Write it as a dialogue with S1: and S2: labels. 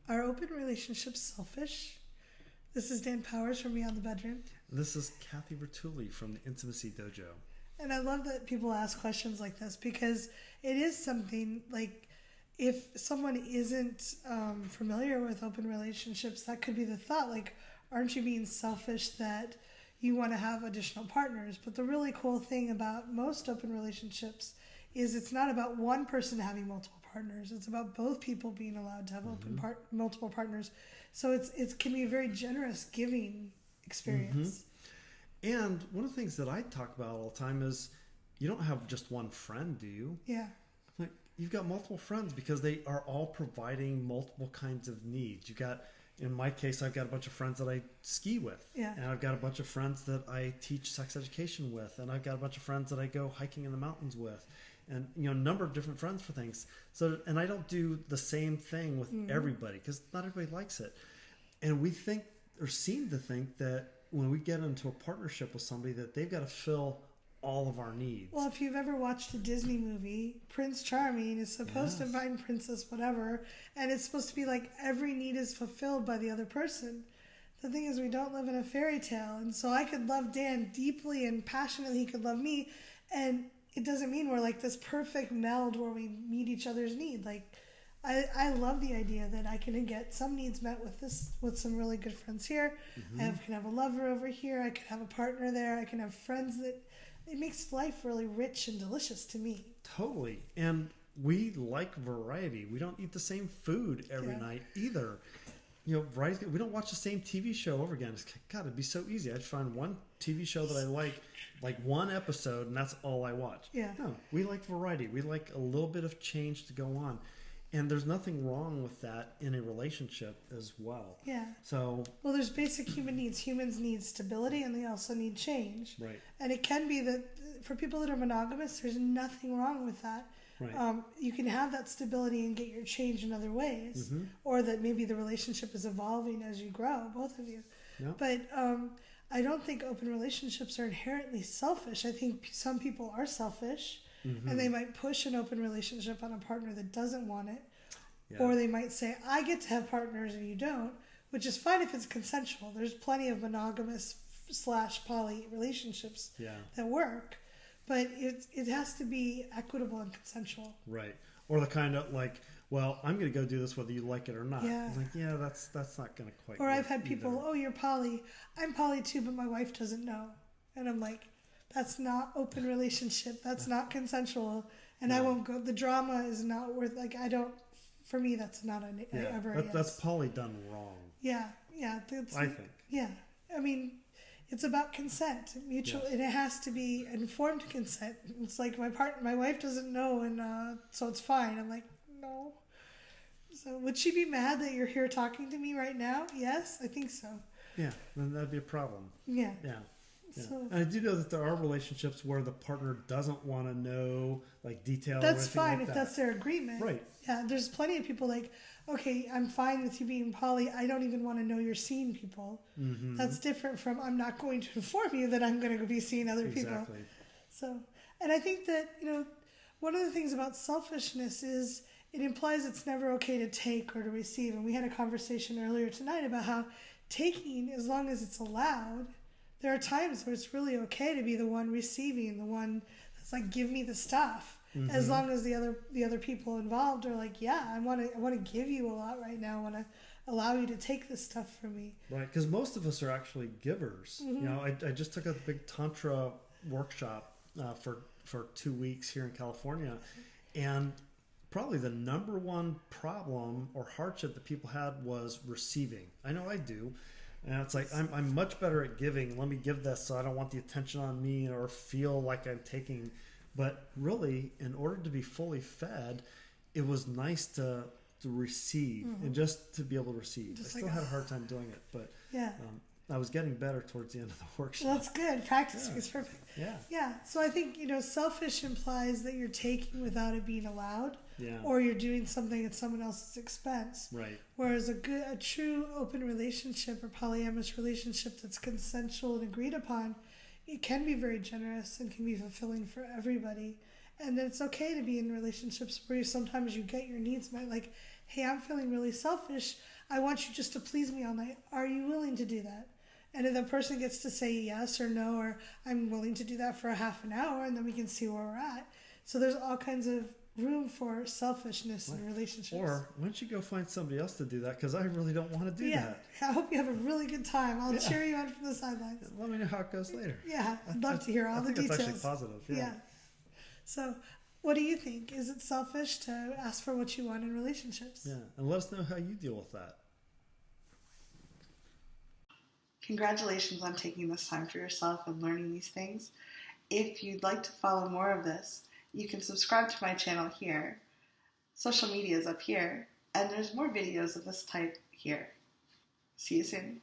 S1: Are open relationships selfish? This is Dan Powers from Beyond the Bedroom.
S2: This is Cathy Vartuli from the Intimacy Dojo.
S1: And I love that people ask questions like this because it is something like if someone isn't familiar with open relationships, that could be the thought, like, aren't you being selfish that you want to have additional partners? But the really cool thing about most open relationships is it's not about one person having multiple partners. It's about both people being allowed to have multiple partners. So it can be a very generous, giving experience.
S2: And one of the things that I talk about all the time is you don't have just one friend, do you?
S1: Yeah.
S2: Like, you've got multiple friends because they are all providing multiple kinds of needs. In my case, I've got a bunch of friends that I ski with.
S1: Yeah.
S2: And I've got a bunch of friends that I teach sex education with. And I've got a bunch of friends that I go hiking in the mountains with. And, a number of different friends for things. So, and I don't do the same thing with everybody because not everybody likes it. And we think, or seem to think, that when we get into a partnership with somebody that they've got to fill all of our needs.
S1: Well, if you've ever watched a Disney movie, Prince Charming is supposed to find Princess whatever, and it's supposed to be like every need is fulfilled by the other person. The thing is, we don't live in a fairy tale, and so I could love Dan deeply and passionately, he could love me, and it doesn't mean we're like this perfect meld where we meet each other's need. Like, I love the idea that I can get some needs met with some really good friends here. I can have a lover over here. I can have a partner there. I can have friends that it makes life really rich and delicious to me.
S2: Totally. And we like variety. We don't eat the same food every night either. Variety. We don't watch the same TV show over again. God, it'd be so easy. I'd find one TV show that I like one episode, and that's all I watch.
S1: Yeah.
S2: No, we like variety. We like a little bit of change to go on. And there's nothing wrong with that in a relationship as well.
S1: Yeah.
S2: So.
S1: Well, there's basic human needs. Humans need stability, and they also need change.
S2: Right.
S1: And it can be that for people that are monogamous, there's nothing wrong with that.
S2: Right.
S1: You can have that stability and get your change in other ways, or that maybe the relationship is evolving as you grow, both of you.
S2: Yeah.
S1: But I don't think open relationships are inherently selfish. I think some people are selfish. And they might push an open relationship on a partner that doesn't want it. Yeah. Or they might say, I get to have partners and you don't, which is fine if it's consensual. There's plenty of monogamous / poly relationships that work. But it has to be equitable and consensual.
S2: Right. Or the kind of like, well, I'm going to go do this whether you like it or not.
S1: Yeah.
S2: Like, that's not going to quite
S1: Or
S2: work
S1: I've had people,
S2: either.
S1: oh, you're poly. I'm poly too, but my wife doesn't know. And I'm like, that's not open relationship. That's not consensual. And I won't go. The drama is not worth, for me, that's not ever a yes.
S2: That's poly done wrong.
S1: Yeah.
S2: I think.
S1: Yeah. I mean, it's about consent, mutual, and it has to be informed consent. It's like my wife doesn't know, and so it's fine. I'm like, no. So would she be mad that you're here talking to me right now? Yes, I think so.
S2: Yeah, then that'd be a problem.
S1: Yeah.
S2: Yeah. Yeah.
S1: So,
S2: and I do know that there are relationships where the partner doesn't want to know like details.
S1: That's fine if that's their agreement.
S2: Right.
S1: Yeah, there's plenty of people like, okay, I'm fine with you being poly. I don't even want to know you're seeing people. That's different from I'm not going to inform you that I'm going to be seeing other people.
S2: Exactly.
S1: So, and I think that, one of the things about selfishness is it implies it's never okay to take or to receive. And we had a conversation earlier tonight about how taking, as long as it's allowed, there are times where it's really okay to be the one receiving, the one that's like, give me the stuff. As long as the other people involved are like, yeah, I want to give you a lot right now. I want to allow you to take this stuff from me.
S2: Right, because most of us are actually givers. I just took a big tantra workshop for 2 weeks here in California, and probably the number one problem or hardship that people had was receiving. I know I do. And it's like, I'm much better at giving. Let me give this so I don't want the attention on me or feel like I'm taking. But really, in order to be fully fed, it was nice to receive and just to be able to receive. I still had a hard time doing it, but I was getting better towards the end of the workshop.
S1: Well, that's good. Practicing is perfect.
S2: Yeah.
S1: Yeah. So I think, selfish implies that you're taking without it being allowed.
S2: Yeah.
S1: Or you're doing something at someone else's expense.
S2: Right.
S1: Whereas a true open relationship or polyamorous relationship that's consensual and agreed upon, it can be very generous and can be fulfilling for everybody. And it's okay to be in relationships where sometimes you get your needs met. Like, hey, I'm feeling really selfish. I want you just to please me all night. Are you willing to do that? And if the person gets to say yes or no, or I'm willing to do that for a half an hour, and then we can see where we're at. So there's all kinds of room for selfishness in relationships.
S2: Or why don't you go find somebody else to do that? Because I really don't want to do that.
S1: I hope you have a really good time. I'll cheer you on from the sidelines.
S2: Let me know how it goes later.
S1: Yeah, I'd love to hear all the details.
S2: It's actually positive. Yeah.
S1: So, what do you think? Is it selfish to ask for what you want in relationships?
S2: Yeah, and let us know how you deal with that.
S3: Congratulations on taking this time for yourself and learning these things. If you'd like to follow more of this, you can subscribe to my channel here. Social media is up here, and there's more videos of this type here. See you soon.